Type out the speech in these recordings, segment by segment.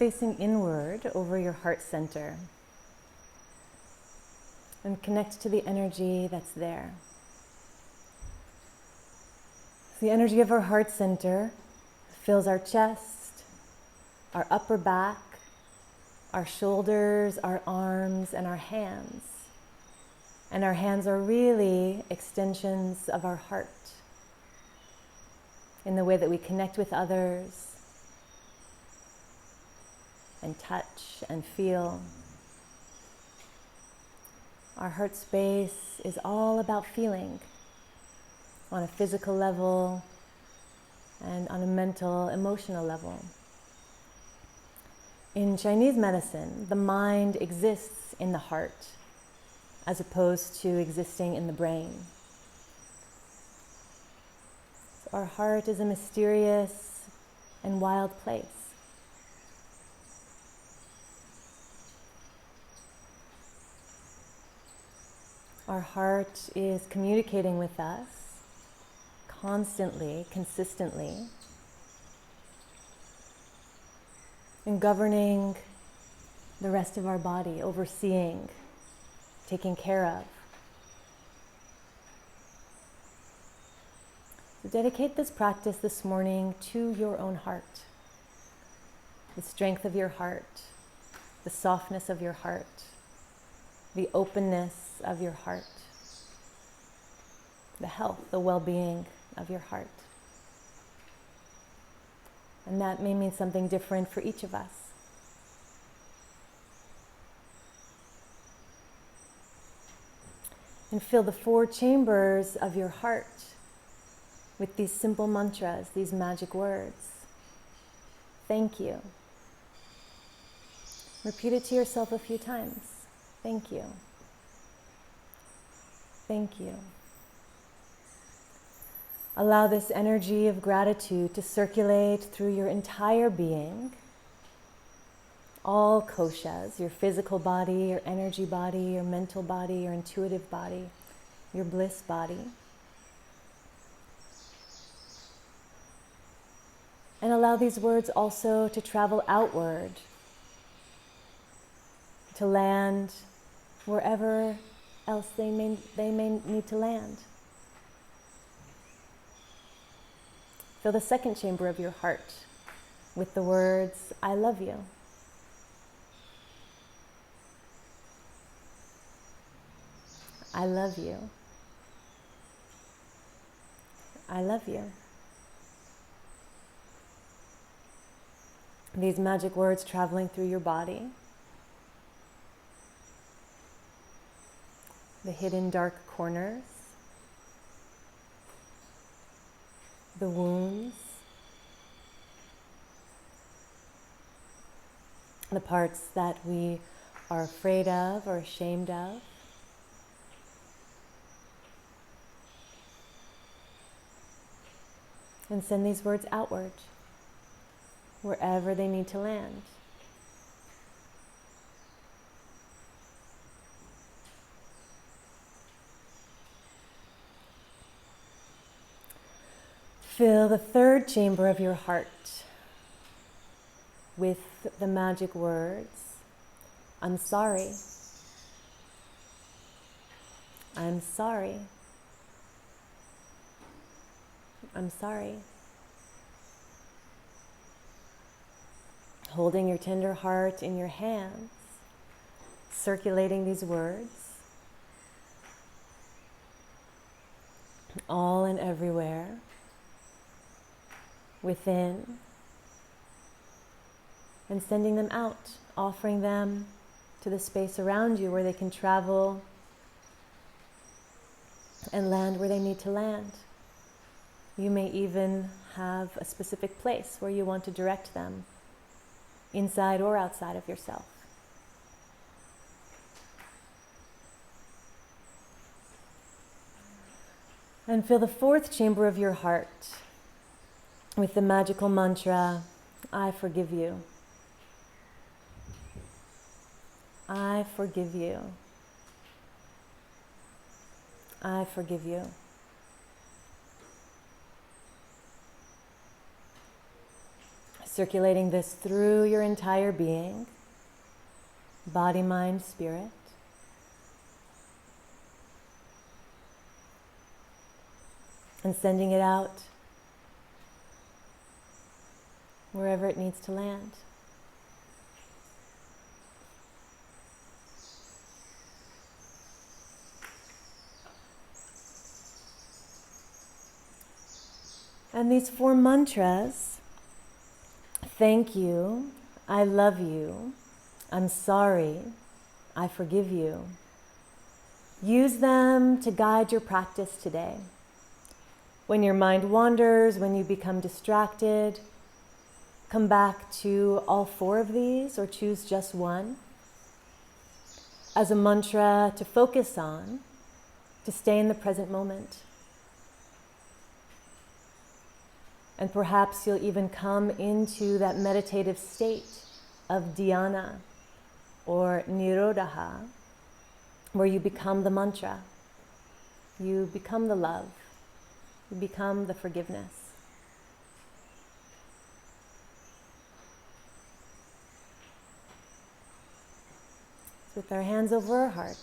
facing inward over your heart center and connect to the energy that's there. The energy of our heart center fills our chest, our upper back, our shoulders, our arms, and our hands. And our hands are really extensions of our heart in the way that we connect with others and touch and feel. Our heart space is all about feeling on a physical level and on a mental, emotional level. In Chinese medicine, the mind exists in the heart as opposed to existing in the brain. So our heart is a mysterious and wild place. Our heart is communicating with us constantly, consistently, and governing the rest of our body, overseeing, taking care of. So dedicate this practice this morning to your own heart, the strength of your heart, the softness of your heart, the openness of your heart, the health, the well-being of your heart. And that may mean something different for each of us. And fill the 4 chambers of your heart with these simple mantras, these magic words. Thank you. Repeat it to yourself a few times. Thank you. Thank you. Allow this energy of gratitude to circulate through your entire being, all koshas, your physical body, your energy body, your mental body, your intuitive body, your bliss body. And allow these words also to travel outward, to land wherever else they may need to land. Fill the 2nd chamber of your heart with the words, I love you. I love you. I love you. These magic words traveling through your body, the hidden dark corners, the wounds, the parts that we are afraid of or ashamed of. And send these words outward, wherever they need to land. Fill the 3rd chamber of your heart with the magic words, I'm sorry. I'm sorry. I'm sorry. Holding your tender heart in your hands, circulating these words, all and everywhere, within, and sending them out, offering them to the space around you where they can travel and land where they need to land. You may even have a specific place where you want to direct them, inside or outside of yourself. And fill the 4th chamber of your heart with the magical mantra, I forgive you. I forgive you. I forgive you. circulating this through your entire being, body, mind, spirit. And sending it out wherever it needs to land. And these 4 mantras, thank you, I love you, I'm sorry, I forgive you. Use them to guide your practice today. When your mind wanders, when you become distracted, come back to all 4 of these or choose just one as a mantra to focus on, to stay in the present moment. And perhaps you'll even come into that meditative state of dhyana or nirodha, where you become the mantra, you become the love, you become the forgiveness. So with our hands over our heart,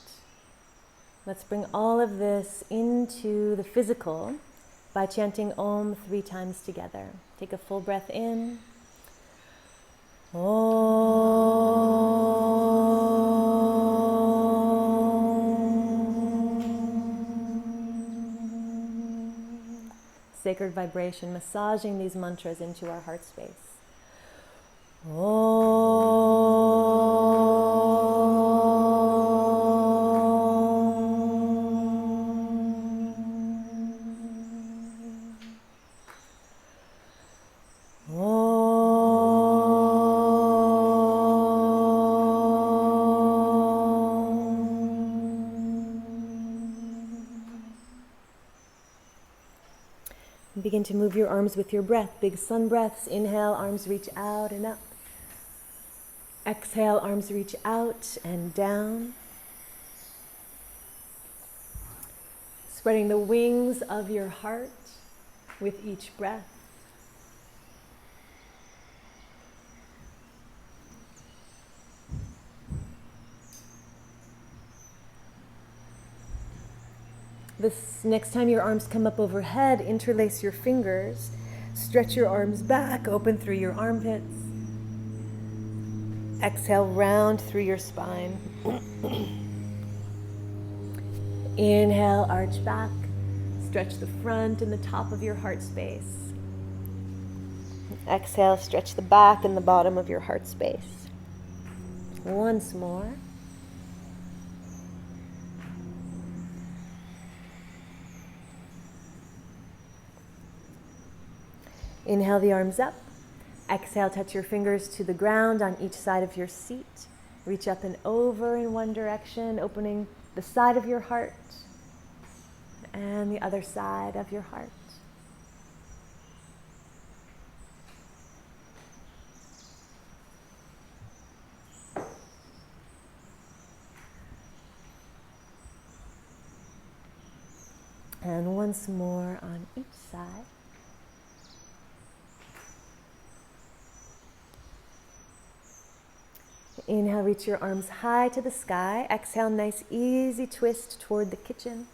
let's bring all of this into the physical by chanting Om 3 times together. Take a full breath in. Om. Sacred vibration, massaging these mantras into our heart space. Begin to move your arms with your breath. Big sun breaths. Inhale, arms reach out and up. Exhale, arms reach out and down. Spreading the wings of your heart with each breath. This next time your arms come up overhead, interlace your fingers, stretch your arms back, open through your armpits. Exhale, round through your spine. Inhale, arch back, stretch the front and the top of your heart space. Exhale, stretch the back and the bottom of your heart space. Once more. Inhale the arms up. Exhale, touch your fingers to the ground on each side of your seat. Reach up and over in one direction, opening the side of your heart and the other side of your heart. And once more on each side. Inhale, reach your arms high to the sky. Exhale, nice easy twist toward the kitchen.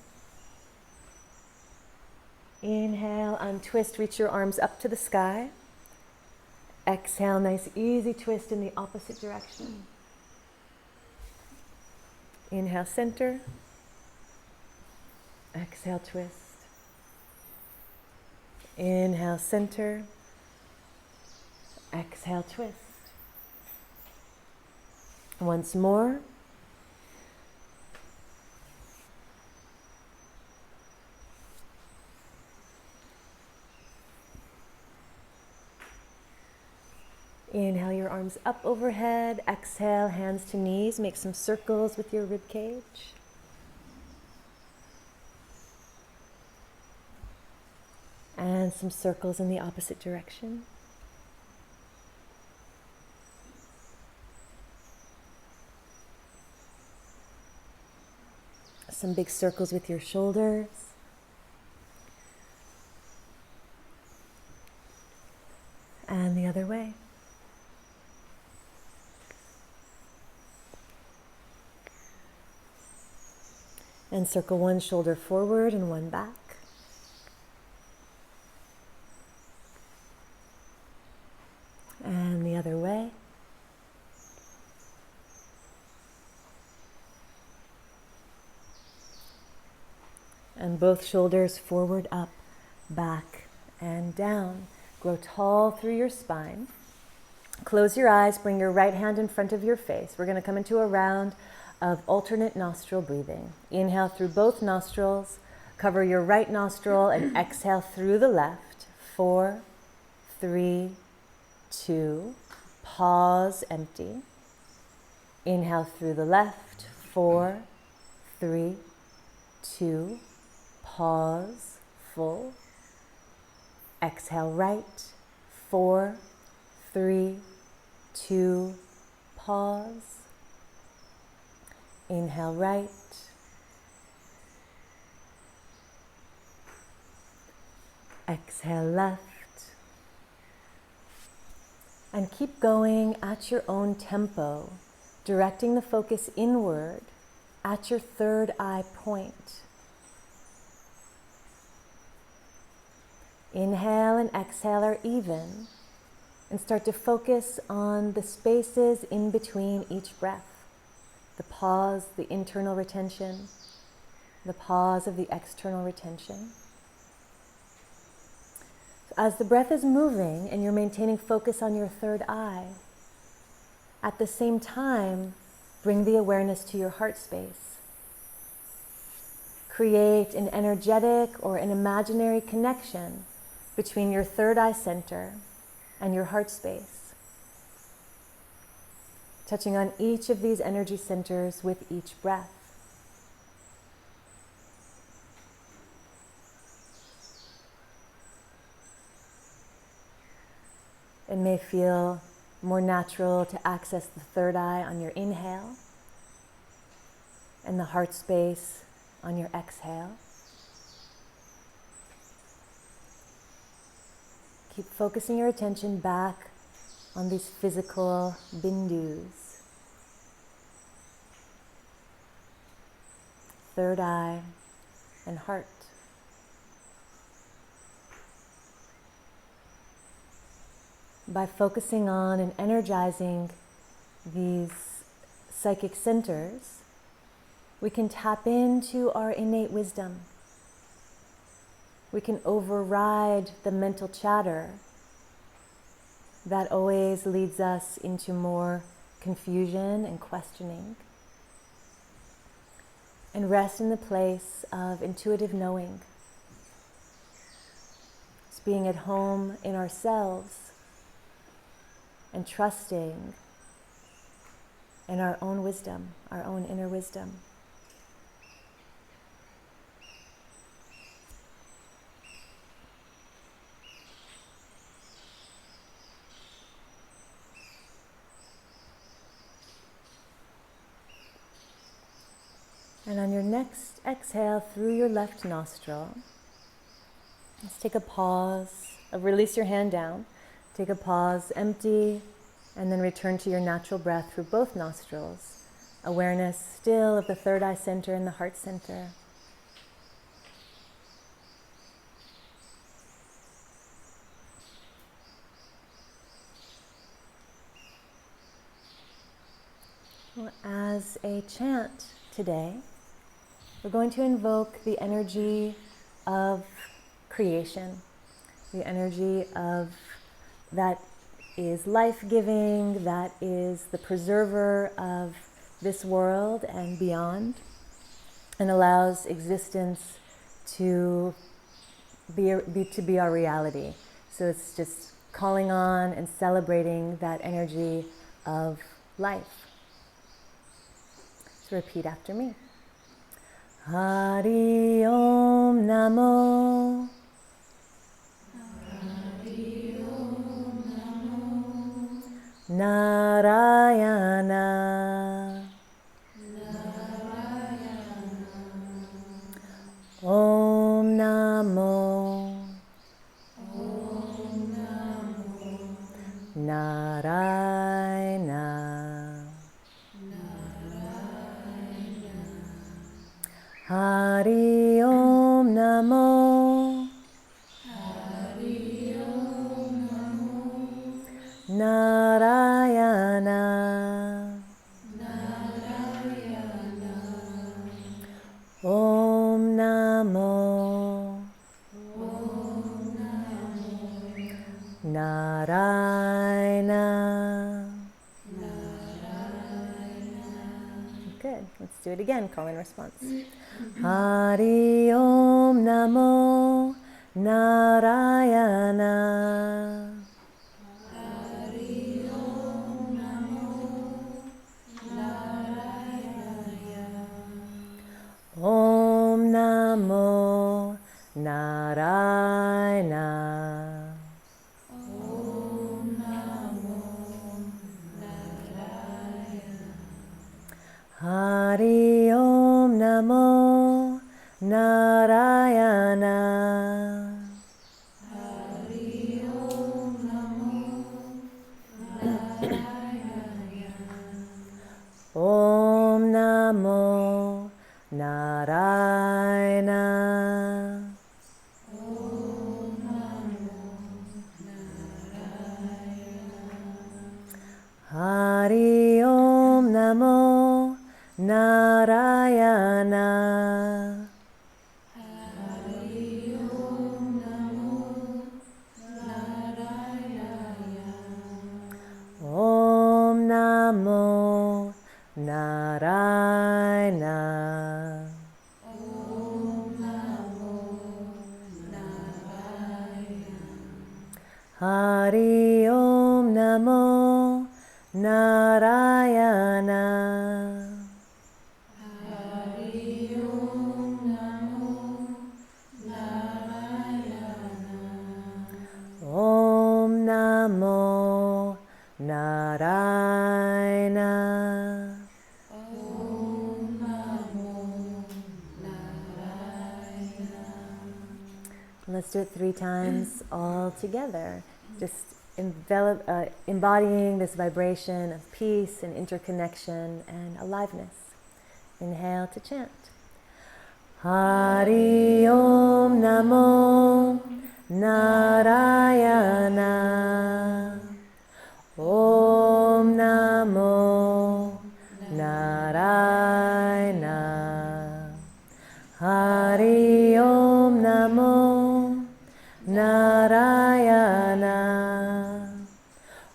Inhale, untwist, reach your arms up to the sky. Exhale, nice easy twist in the opposite direction. Inhale, center. Exhale, twist. Inhale, center. Exhale, twist. Once more. Inhale your arms up overhead. Exhale, hands to knees. Make some circles with your rib cage. And some circles in the opposite direction. Some big circles with your shoulders. And the other way. And circle one shoulder forward and one back. And the other way. And both shoulders forward, up, back, and down. Grow tall through your spine. Close your eyes, bring your right hand in front of your face. We're going to come into a round of alternate nostril breathing. Inhale through both nostrils, cover your right nostril, and exhale through the left. 4, 3, 2, pause, empty. Inhale through the left. 4, 3, 2, pause, full. Exhale right. 4, 3, 2, pause. Inhale right. Exhale left. And keep going at your own tempo, directing the focus inward at your third eye point. Inhale and exhale are even, and start to focus on the spaces in between each breath. The pause, the internal retention, the pause of the external retention. So as the breath is moving and you're maintaining focus on your third eye, at the same time, bring the awareness to your heart space. Create an energetic or an imaginary connection between your third eye center and your heart space. Touching on each of these energy centers with each breath. It may feel more natural to access the third eye on your inhale and the heart space on your exhale. Keep focusing your attention back on these physical bindus. Third eye and heart. By focusing on and energizing these psychic centers, we can tap into our innate wisdom. We can override the mental chatter that always leads us into more confusion and questioning, and rest in the place of intuitive knowing. It's being at home in ourselves and trusting in our own wisdom, our own inner wisdom. And on your next exhale through your left nostril, let's take a pause, release your hand down, take a pause, empty, and then return to your natural breath through both nostrils. Awareness still of the third eye center and the heart center. Well, as a chant today, we're going to invoke the energy of creation, the energy of that is life-giving, that is the preserver of this world and beyond, and allows existence to be our reality. So it's just calling on and celebrating that energy of life. So repeat after me. Hari Om Namo. Hari Om Namo. Narayana. Narayana. Om Namo. Om Namo. Narayana. Hari Om Namo Narayana Om Namo Narayana. Good. Let's do it again. Call and response. Hari Om Namo Narayana. Om Namo Narayana. Hari Om Namo Narayana. Om Namo Narayana. Hari Om Namo Narayana. Om Namo Narayana. Hari Om Namo Narayana. Om Namo Narayana. Let's do it 3 times all together. Just embodying this vibration of peace and interconnection and aliveness. Inhale to chant. Hari Om Namo Narayana. Om Namo Narayana. Hari Om Namo Narayana.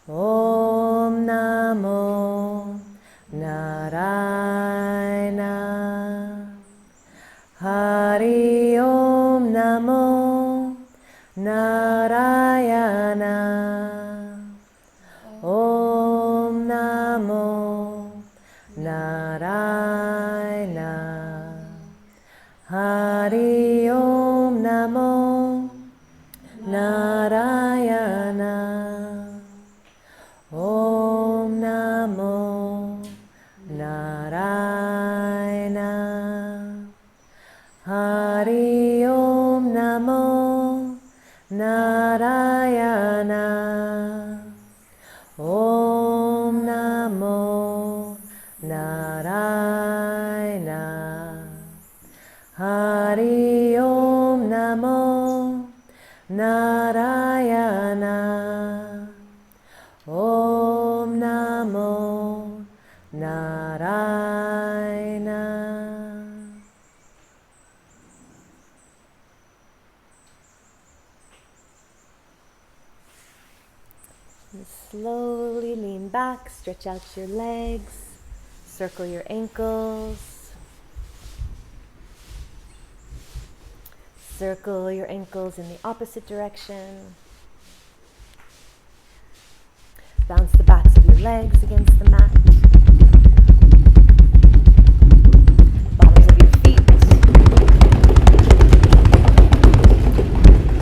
Om Namo Narayana. Hari Om Namo Narayana. Om Namo Narayana. Hari Om Namo Narayana. Om Namo Narayana. Hari Om Namo Narayana. Om Namo Narayana. Hari Om Namo Narayana. Om Namo Narayana. And slowly lean back, stretch out your legs, circle your ankles. Circle your ankles in the opposite direction. Bounce the backs of your legs against the mat. Bottoms of your feet.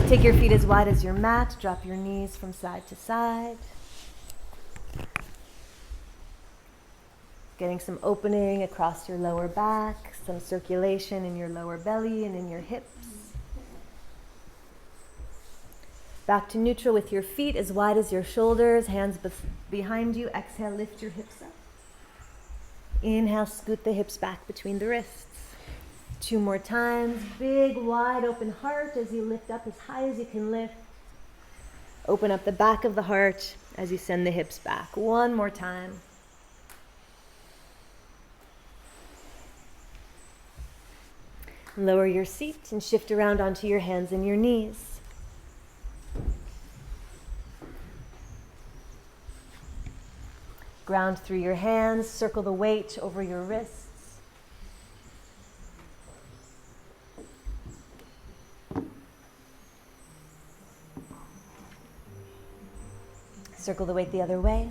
Take your feet as wide as your mat. Drop your knees from side to side. Getting some opening across your lower back, some circulation in your lower belly and in your hips. Back to neutral with your feet as wide as your shoulders, hands behind you. Exhale, lift your hips up. Inhale, scoot the hips back between the wrists. 2 more times. Big, wide open heart as you lift up as high as you can lift. Open up the back of the heart as you send the hips back. 1 more time. Lower your seat and shift around onto your hands and your knees. Ground through your hands, circle the weight over your wrists. Circle the weight the other way.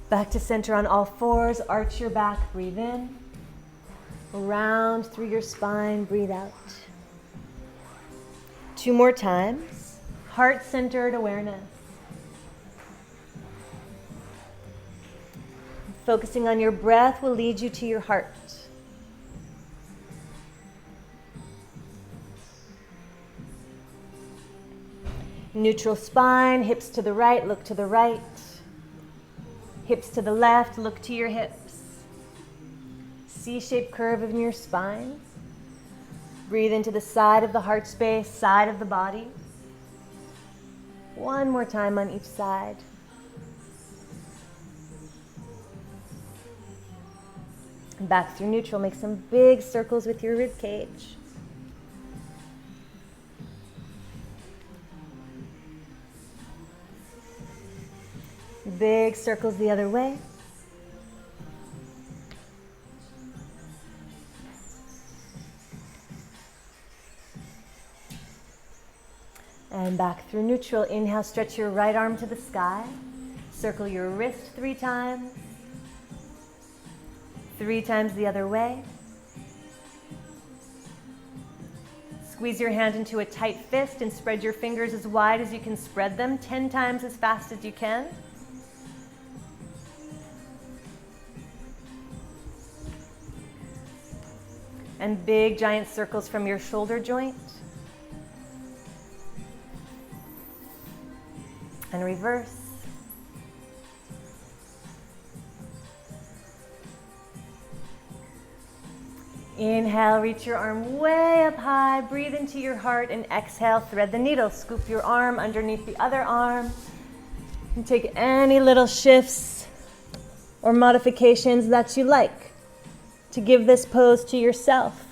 Back to center on all fours, arch your back, breathe in. Round through your spine, breathe out. 2 more times, heart-centered awareness. Focusing on your breath will lead you to your heart. Neutral spine, hips to the right, look to the right. Hips to the left, look to your hips. C-shaped curve in your spine. Breathe into the side of the heart space, side of the body. 1 more time on each side. And back through neutral, make some big circles with your rib cage. Big circles the other way. And back through neutral. Inhale, stretch your right arm to the sky. Circle your wrist 3 times. 3 times the other way. Squeeze your hand into a tight fist and spread your fingers as wide as you can spread them, 10 times as fast as you can. And big giant circles from your shoulder joint. And reverse. Inhale, reach your arm way up high, breathe into your heart, and exhale, thread the needle. Scoop your arm underneath the other arm. And take any little shifts or modifications that you like to give this pose to yourself,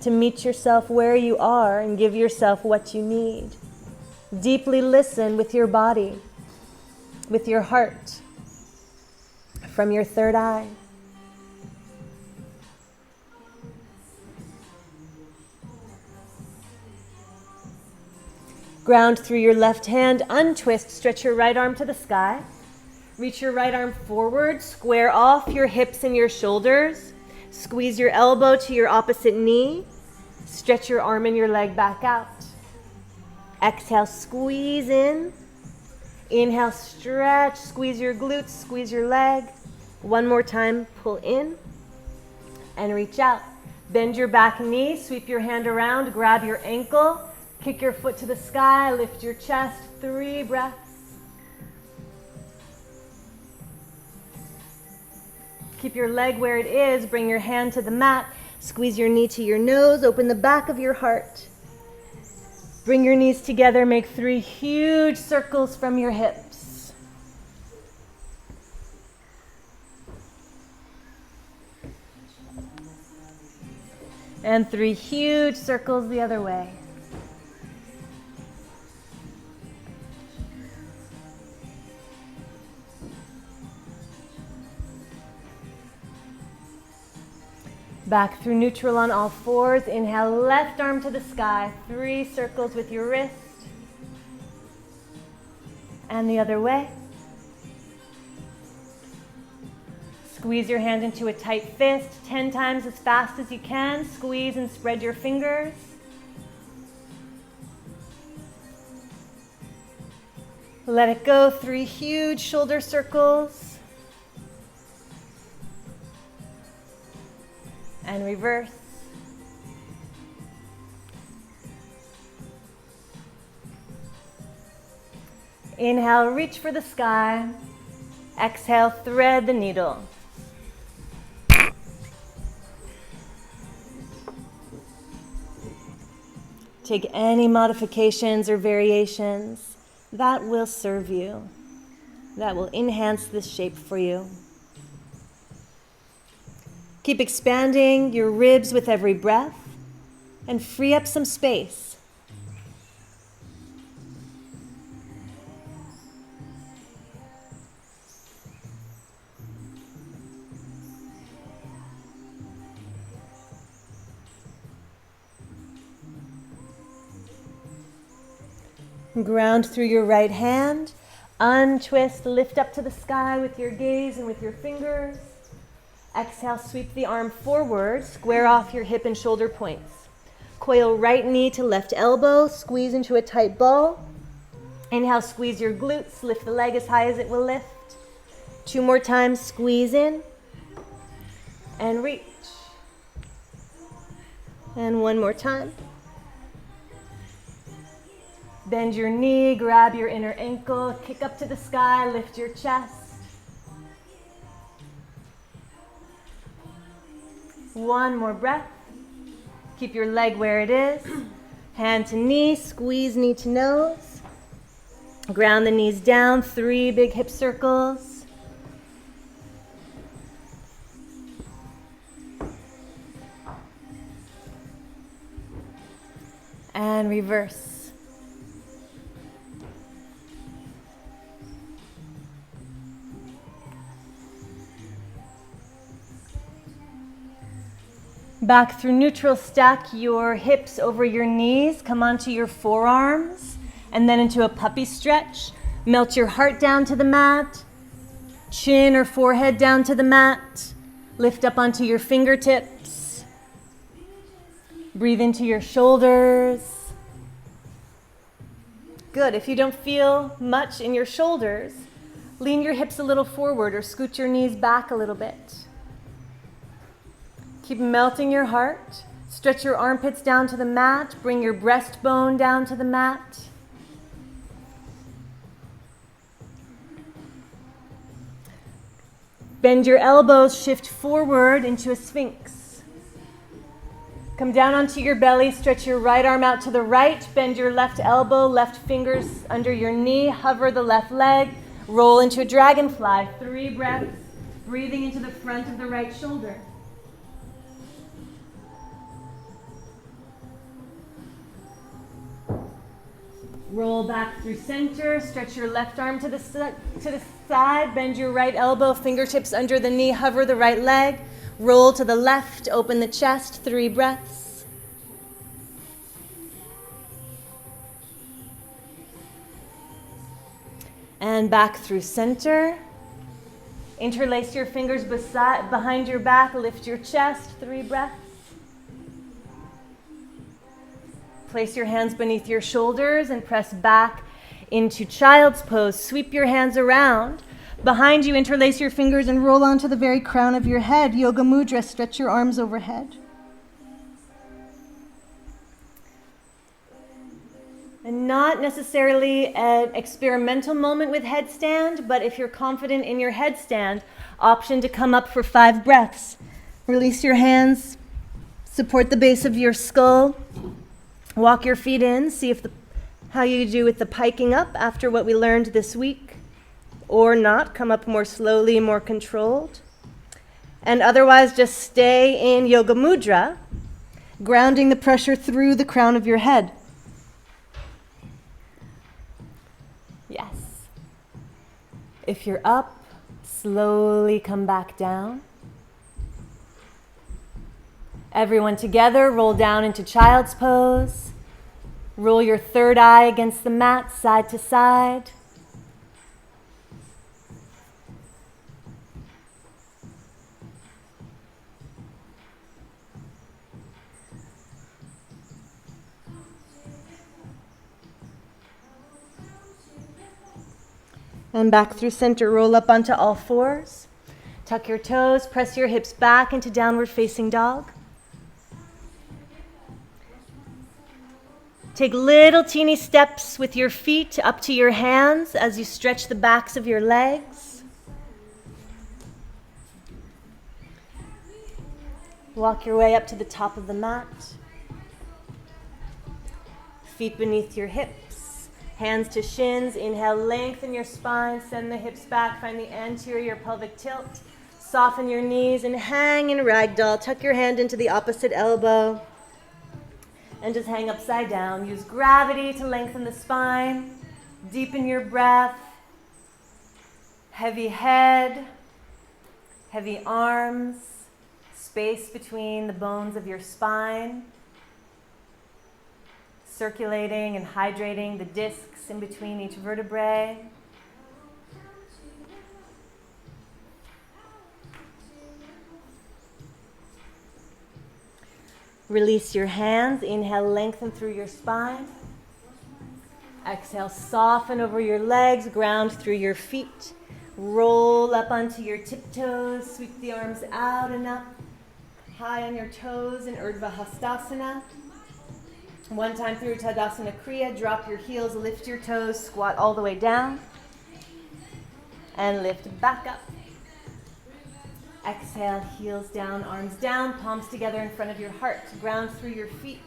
to meet yourself where you are and give yourself what you need. Deeply listen with your body, with your heart, from your third eye. Ground through your left hand, untwist, stretch your right arm to the sky. Reach your right arm forward, square off your hips and your shoulders. Squeeze your elbow to your opposite knee. Stretch your arm and your leg back out. Exhale, squeeze in. Inhale, stretch, squeeze your glutes, squeeze your leg. 1 more time, pull in and reach out. Bend your back knee, sweep your hand around, grab your ankle, kick your foot to the sky, lift your chest, 3 breaths. Keep your leg where it is, bring your hand to the mat, squeeze your knee to your nose, open the back of your heart. Bring your knees together, make 3 huge circles from your hips. And 3 huge circles the other way. Back through neutral on all fours. Inhale, left arm to the sky. 3 circles with your wrist. And the other way. Squeeze your hand into a tight fist, 10 times as fast as you can. Squeeze and spread your fingers. Let it go, 3 huge shoulder circles. And reverse. Inhale, reach for the sky. Exhale, thread the needle. Take any modifications or variations that will serve you, that will enhance this shape for you. Keep expanding your ribs with every breath and free up some space. Ground through your right hand, untwist, lift up to the sky with your gaze and with your fingers. Exhale, sweep the arm forward, square off your hip and shoulder points. Coil right knee to left elbow, squeeze into a tight ball. Inhale, squeeze your glutes, lift the leg as high as it will lift. 2 more times, squeeze in and reach. And 1 more time. Bend your knee, grab your inner ankle, kick up to the sky, lift your chest. 1 more breath. Keep your leg where it is. Hand to knee, squeeze knee to nose. Ground the knees down, 3 big hip circles. And reverse. Back through neutral, stack your hips over your knees, come onto your forearms, and then into a puppy stretch. Melt your heart down to the mat, chin or forehead down to the mat. Lift up onto your fingertips. Breathe into your shoulders. Good. If you don't feel much in your shoulders, lean your hips a little forward or scoot your knees back a little bit. Keep melting your heart. Stretch your armpits down to the mat. Bring your breastbone down to the mat. Bend your elbows, shift forward into a sphinx. Come down onto your belly, stretch your right arm out to the right, bend your left elbow, left fingers under your knee, hover the left leg, roll into a dragonfly. 3 breaths, breathing into the front of the right shoulder. Roll back through center, stretch your left arm to the side, bend your right elbow, fingertips under the knee, hover the right leg, roll to the left, open the chest, 3 breaths. And back through center. Interlace your fingers behind your back, lift your chest, 3 breaths. Place your hands beneath your shoulders and press back into child's pose. Sweep your hands around. Behind you, interlace your fingers and roll onto the very crown of your head. Yoga mudra, stretch your arms overhead. And not necessarily an experimental moment with headstand, but if you're confident in your headstand, option to come up for 5 breaths. Release your hands, support the base of your skull. Walk your feet in, see how you do with the piking up after what we learned this week, or not, come up more slowly, more controlled. And otherwise, just stay in Yoga Mudra, grounding the pressure through the crown of your head. Yes. If you're up, slowly come back down. Everyone together, roll down into child's pose. Roll your third eye against the mat, side to side. And back through center, roll up onto all fours. Tuck your toes, press your hips back into downward facing dog. Take little teeny steps with your feet up to your hands as you stretch the backs of your legs. Walk your way up to the top of the mat. Feet beneath your hips, hands to shins. Inhale, lengthen your spine, send the hips back, find the anterior pelvic tilt. Soften your knees and hang in ragdoll. Tuck your hand into the opposite elbow and just hang upside down. Use gravity to lengthen the spine. Deepen your breath. Heavy head, heavy arms, space between the bones of your spine. Circulating and hydrating the discs in between each vertebrae. Release your hands. Inhale, lengthen through your spine. Exhale, soften over your legs, ground through your feet. Roll up onto your tiptoes, sweep the arms out and up. High on your toes in Urdhva Hastasana. One time through Tadasana Kriya, drop your heels, lift your toes, squat all the way down. And lift back up. Exhale, heels down, arms down, palms together in front of your heart. Ground through your feet.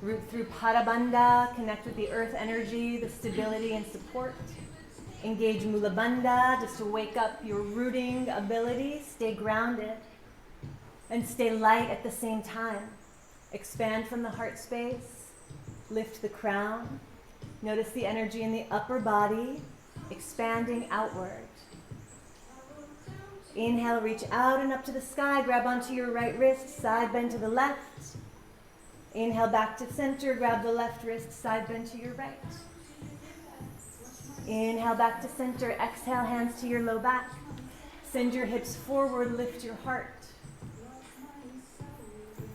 Root through Padabandha, connect with the earth energy, the stability and support. Engage Mula Bandha, just to wake up your rooting ability. Stay grounded and stay light at the same time. Expand from the heart space. Lift the crown. Notice the energy in the upper body, expanding outward. Inhale, reach out and up to the sky. Grab onto your right wrist, side bend to the left. Inhale, back to center. Grab the left wrist, side bend to your right. Inhale, back to center. Exhale, hands to your low back. Send your hips forward, lift your heart.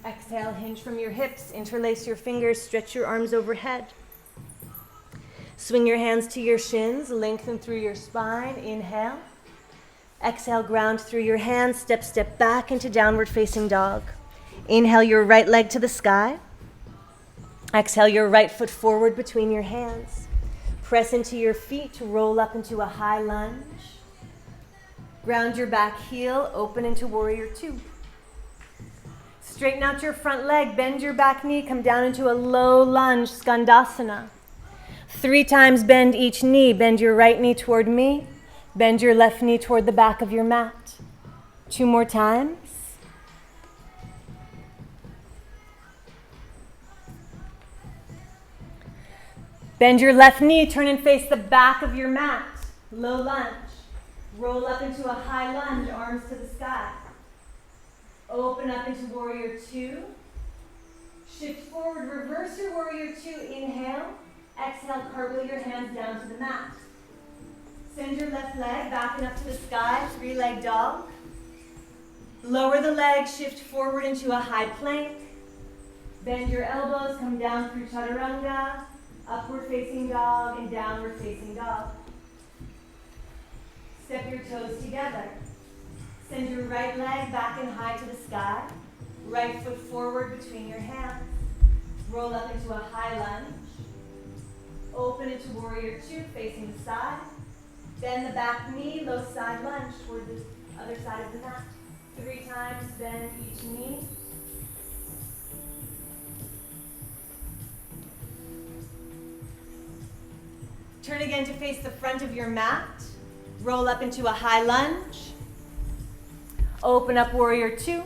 Exhale, hinge from your hips. Interlace your fingers, stretch your arms overhead. Swing your hands to your shins, lengthen through your spine. Inhale. Exhale, ground through your hands, step back into downward facing dog. Inhale your right leg to the sky. Exhale your right foot forward between your hands. Press into your feet, roll up into a high lunge. Ground your back heel, open into warrior two. Straighten out your front leg, bend your back knee, come down into a low lunge, Skandasana. 3 times bend each knee, bend your right knee toward me. Bend your left knee toward the back of your mat. 2 more times. Bend your left knee, turn and face the back of your mat. Low lunge. Roll up into a high lunge, arms to the sky. Open up into warrior two. Shift forward, reverse your warrior two. Inhale. Exhale, cartwheel your hands down to the mat. Send your left leg back and up to the sky, 3-leg dog. Lower the leg, shift forward into a high plank. Bend your elbows, come down through chaturanga, upward facing dog, and downward facing dog. Step your toes together. Send your right leg back and high to the sky. Right foot forward between your hands. Roll up into a high lunge. Open into warrior two, facing the side. Bend the back knee, low side lunge toward the other side of the mat. 3 times, bend each knee. Turn again to face the front of your mat. Roll up into a high lunge. Open up warrior two.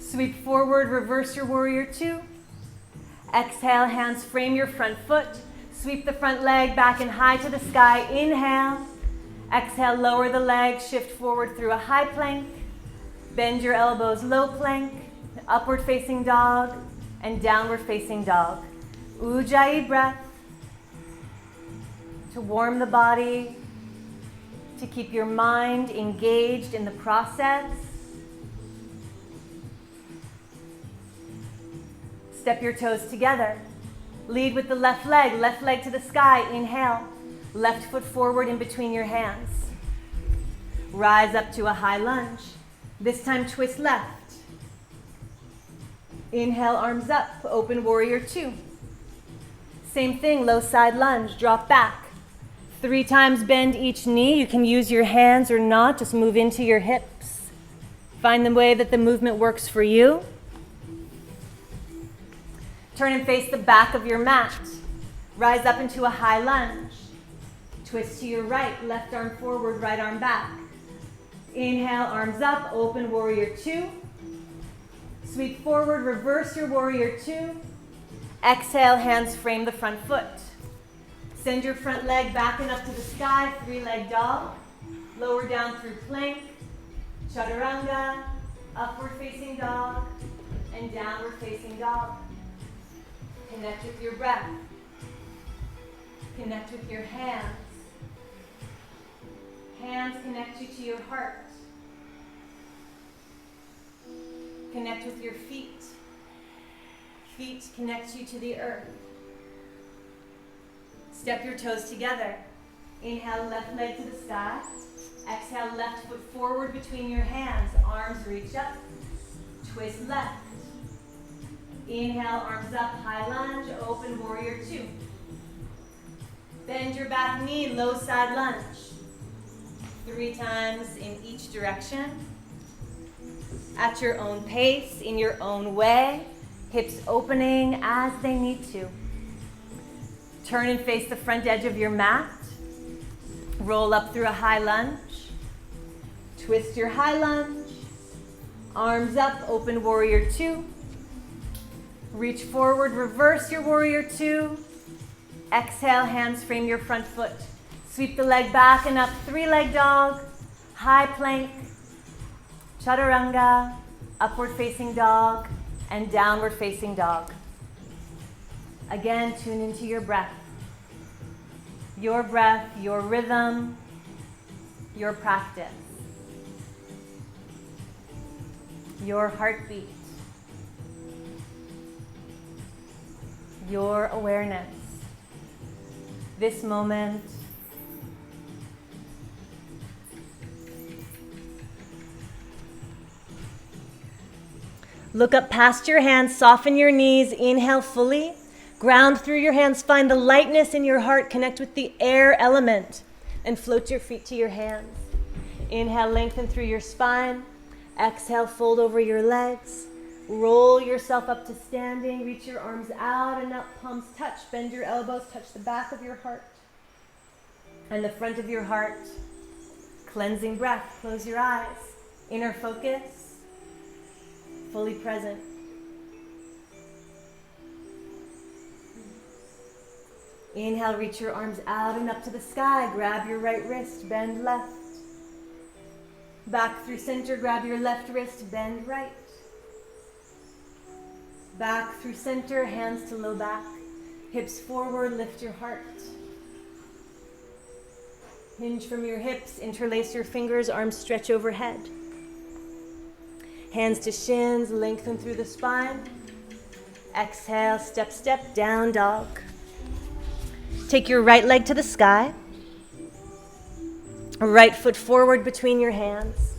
Sweep forward, reverse your warrior two. Exhale, hands frame your front foot. Sweep the front leg back and high to the sky. Inhale. Exhale, lower the leg, shift forward through a high plank. Bend your elbows, low plank. Upward facing dog and downward facing dog. Ujjayi breath to warm the body, to keep your mind engaged in the process. Step your toes together. Lead with the left leg to the sky. Inhale. Left foot forward in between your hands. Rise up to a high lunge. This time twist left. Inhale, arms up, open warrior two. Same thing, low side lunge, drop back. 3 times bend each knee. You can use your hands or not, just move into your hips. Find the way that the movement works for you. Turn and face the back of your mat. Rise up into a high lunge. Twist to your right, left arm forward, right arm back. Inhale, arms up, open warrior 2. Sweep forward, reverse your warrior 2. Exhale, hands frame the front foot. Send your front leg back and up to the sky, 3-leg dog. Lower down through plank, chaturanga, upward facing dog, and downward facing dog. Connect with your breath. Connect with your hands. Hands connect you to your heart. Connect with your feet. Feet connect you to the earth. Step your toes together. Inhale, left leg to the sky. Exhale, left foot forward between your hands. Arms reach up. Twist left. Inhale, arms up, high lunge, open warrior 2. Bend your back knee, low side lunge. 3 times in each direction. At your own pace, in your own way. Hips opening as they need to. Turn and face the front edge of your mat. Roll up through a high lunge. Twist your high lunge. Arms up, open warrior 2. Reach forward, reverse your warrior 2. Exhale, hands frame your front foot. Sweep the leg back and up, 3-leg dog, high plank, chaturanga, upward facing dog, and downward facing dog. Again, tune into your breath, your rhythm, your practice, your heartbeat, your awareness. This moment, look up past your hands, soften your knees, inhale fully. Ground through your hands, find the lightness in your heart, connect with the air element, and float your feet to your hands. Inhale, lengthen through your spine. Exhale, fold over your legs. Roll yourself up to standing, reach your arms out and up, palms touch, bend your elbows, touch the back of your heart and the front of your heart. Cleansing breath, close your eyes, inner focus, fully present. Inhale, reach your arms out and up to the sky, grab your right wrist, bend left. Back through center, grab your left wrist, bend right. Back through center, hands to low back. Hips forward, lift your heart. Hinge from your hips, interlace your fingers, arms stretch overhead. Hands to shins, lengthen through the spine. Exhale, step, step, down dog. Take your right leg to the sky. Right foot forward between your hands.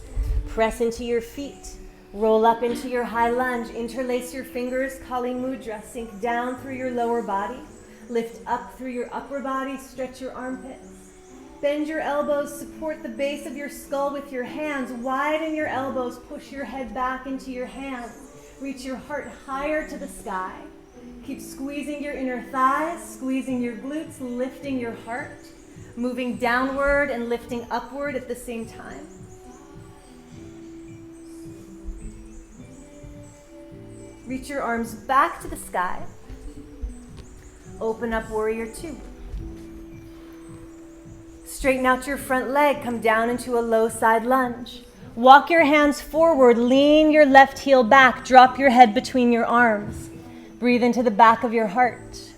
Press into your feet. Roll up into your high lunge. Interlace your fingers, Kali Mudra. Sink down through your lower body. Lift up through your upper body. Stretch your armpits. Bend your elbows. Support the base of your skull with your hands. Widen your elbows. Push your head back into your hands. Reach your heart higher to the sky. Keep squeezing your inner thighs, squeezing your glutes, lifting your heart. Moving downward and lifting upward at the same time. Reach your arms back to the sky. Open up warrior 2. Straighten out your front leg, come down into a low side lunge. Walk your hands forward, lean your left heel back, drop your head between your arms. Breathe into the back of your heart.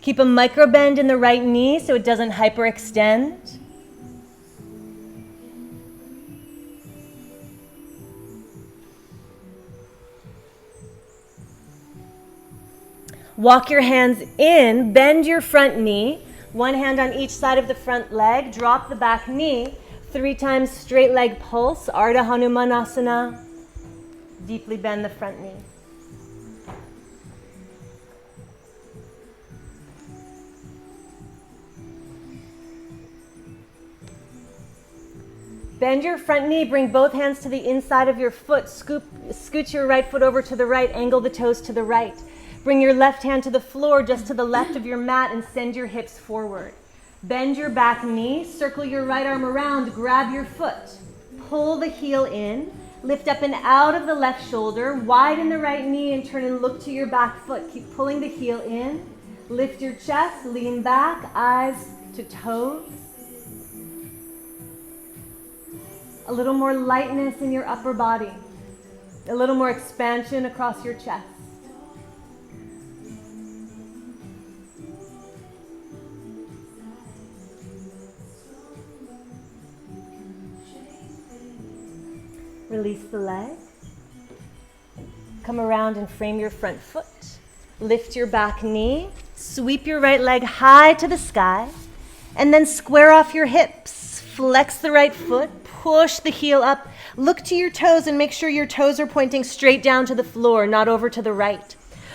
Keep a micro bend in the right knee so it doesn't hyperextend. Walk your hands in, bend your front knee, one hand on each side of the front leg, drop the back knee, 3 times straight leg pulse, Ardha Hanumanasana, deeply bend the front knee. Bend your front knee, bring both hands to the inside of your foot. Scoot your right foot over to the right, angle the toes to the right. Bring your left hand to the floor, just to the left of your mat, and send your hips forward. Bend your back knee, circle your right arm around, grab your foot. Pull the heel in, lift up and out of the left shoulder, widen the right knee and turn and look to your back foot. Keep pulling the heel in, lift your chest, lean back, eyes to toes. A little more lightness in your upper body, a little more expansion across your chest. Release the leg. Come around and frame your front foot. Lift your back knee. Sweep your right leg high to the sky. And then square off your hips. Flex the right foot. Push the heel up. Look to your toes and make sure your toes are pointing straight down to the floor, not over to the right.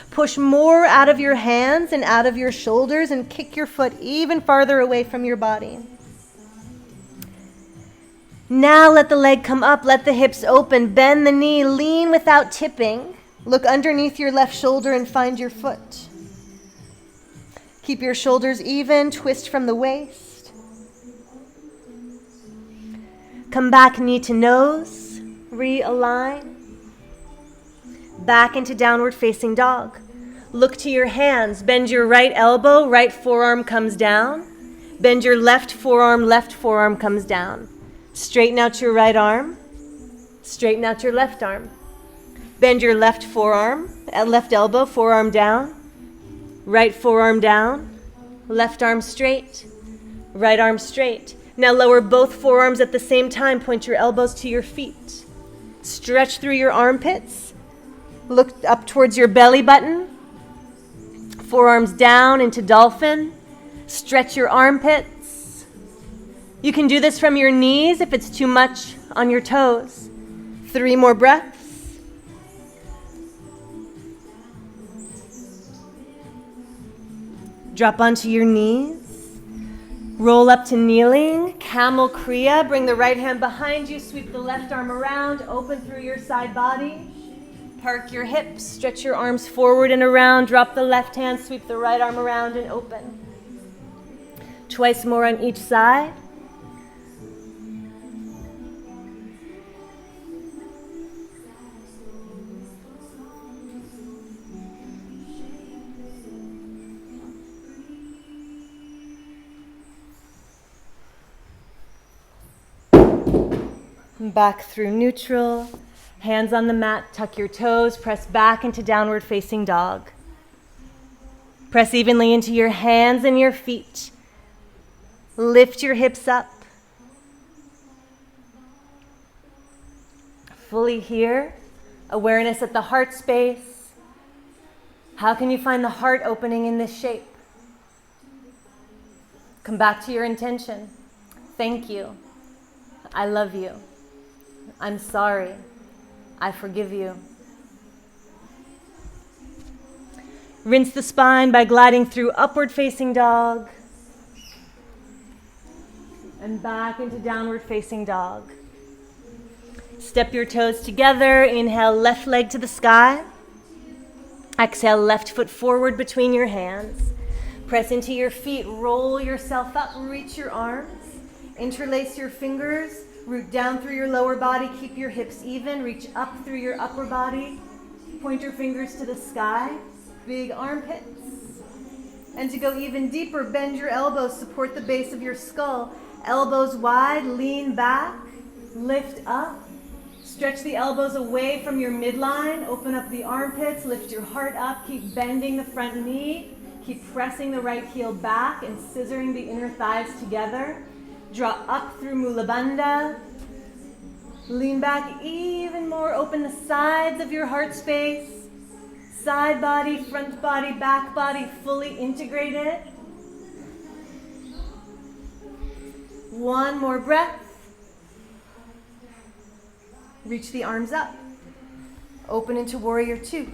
Push more out of your hands and out of your shoulders and kick your foot even farther away from your body. Now let the leg come up, let the hips open, bend the knee, lean without tipping. Look underneath your left shoulder and find your foot. Keep your shoulders even, twist from the waist. Come back knee to nose, realign. Back into downward facing dog. Look to your hands, bend your right elbow, right forearm comes down. Bend your left forearm comes down. Straighten out your right arm, straighten out your left arm. Bend your left forearm, left elbow, forearm down, right forearm down, left arm straight, right arm straight. Now lower both forearms at the same time, point your elbows to your feet. Stretch through your armpits, look up towards your belly button, forearms down into dolphin, stretch your armpits. You can do this from your knees if it's too much on your toes. 3 more breaths. Drop onto your knees. Roll up to kneeling, camel kriya. Bring the right hand behind you, sweep the left arm around, open through your side body. Park your hips, stretch your arms forward and around, drop the left hand, sweep the right arm around and open. Twice more on each side. Back through neutral, hands on the mat, tuck your toes, press back into downward facing dog. Press evenly into your hands and your feet. Lift your hips up. Fully here, awareness at the heart space. How can you find the heart opening in this shape? Come back to your intention. Thank you. I love you. I'm sorry. I forgive you. Rinse the spine by gliding through upward facing dog and back into downward facing dog. Step your toes together. Inhale, left leg to the sky. Exhale, left foot forward between your hands. Press into your feet, roll yourself up, reach your arms, interlace your fingers. Root down through your lower body, keep your hips even, reach up through your upper body, point your fingers to the sky, big armpits. And to go even deeper, bend your elbows, support the base of your skull, elbows wide, lean back, lift up, stretch the elbows away from your midline, open up the armpits, lift your heart up, keep bending the front knee, keep pressing the right heel back and scissoring the inner thighs together. Draw up through Mula Bandha. Lean back even more. Open the sides of your heart space. Side body, front body, back body, fully integrated. One more breath. Reach the arms up. Open into Warrior Two.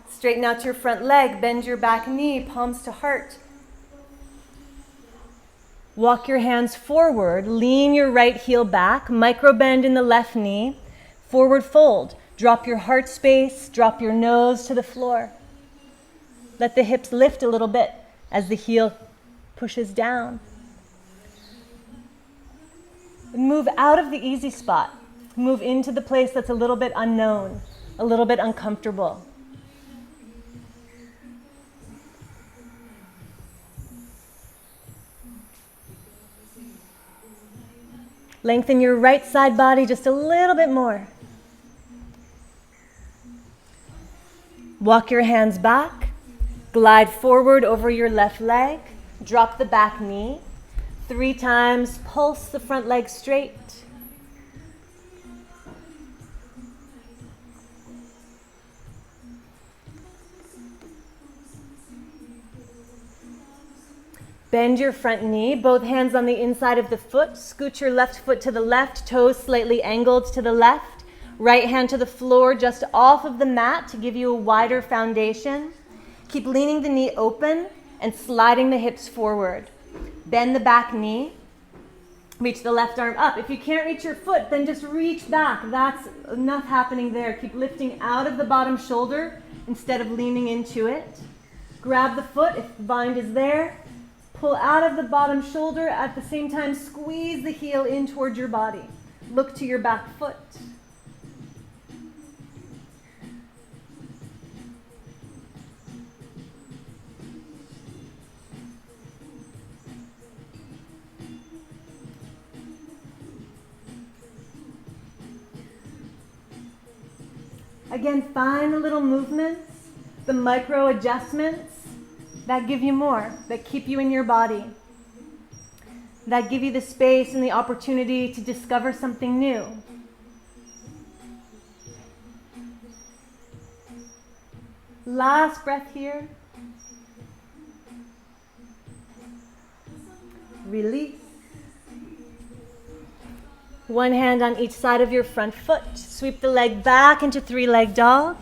Straighten out your front leg. Bend your back knee, palms to heart. Walk your hands forward, lean your right heel back, micro bend in the left knee, forward fold. Drop your heart space, drop your nose to the floor. Let the hips lift a little bit as the heel pushes down. Move out of the easy spot. Move into the place that's a little bit unknown, a little bit uncomfortable. Lengthen your right side body just a little bit more. Walk your hands back. Glide forward over your left leg. Drop the back knee. 3 times, pulse the front leg straight. Bend your front knee, both hands on the inside of the foot. Scoot your left foot to the left, toes slightly angled to the left. Right hand to the floor, just off of the mat to give you a wider foundation. Keep leaning the knee open and sliding the hips forward. Bend the back knee. Reach the left arm up. If you can't reach your foot, then just reach back. That's enough happening there. Keep lifting out of the bottom shoulder instead of leaning into it. Grab the foot if the bind is there. Pull out of the bottom shoulder. At the same time, squeeze the heel in towards your body. Look to your back foot. Again, find the little movements, the micro adjustments that give you more, that keep you in your body, that give you the space and the opportunity to discover something new. Last breath here. Release. One hand on each side of your front foot. Sweep the leg back into 3-leg dog.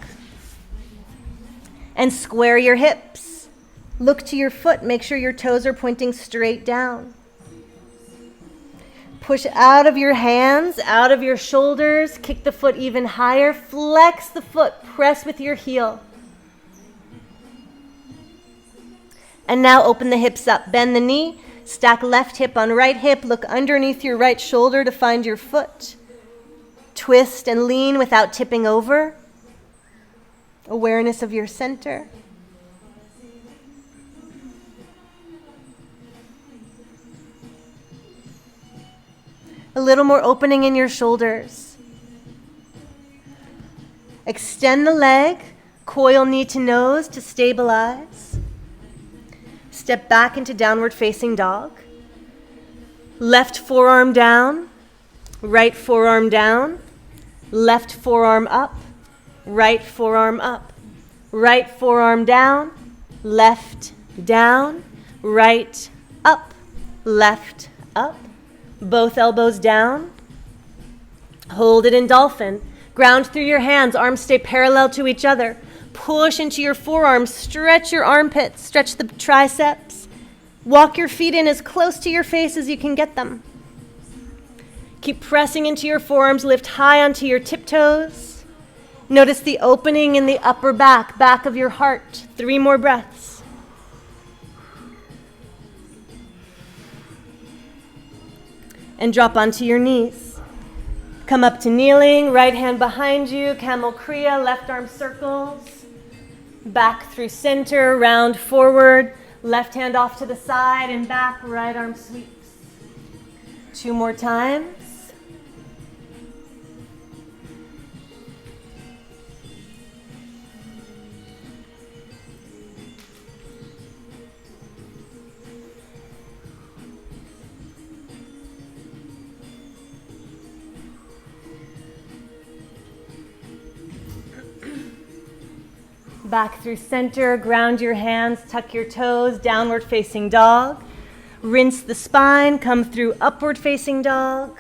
And square your hips. Look to your foot. Make sure your toes are pointing straight down. Push out of your hands, out of your shoulders. Kick the foot even higher. Flex the foot. Press with your heel. And now open the hips up. Bend the knee. Stack left hip on right hip. Look underneath your right shoulder to find your foot. Twist and lean without tipping over. Awareness of your center. A little more opening in your shoulders. Extend the leg. Coil knee to nose to stabilize. Step back into downward facing dog. Left forearm down, right forearm down, left forearm up, right forearm up, right forearm down, left down, right up, left up, both elbows down. Hold it in dolphin. Ground through your hands, arms stay parallel to each other. Push into your forearms, stretch your armpits, stretch the triceps. Walk your feet in as close to your face as you can get them. Keep pressing into your forearms, lift high onto your tiptoes. Notice the opening in the upper back, back of your heart. 3 more breaths. And drop onto your knees. Come up to kneeling, right hand behind you, camel kriya, left arm circles. Back through center, round forward, left hand off to the side and back, right arm sweeps. 2 more times. Back through center, ground your hands, tuck your toes, downward facing dog. Rinse the spine, come through upward facing dog.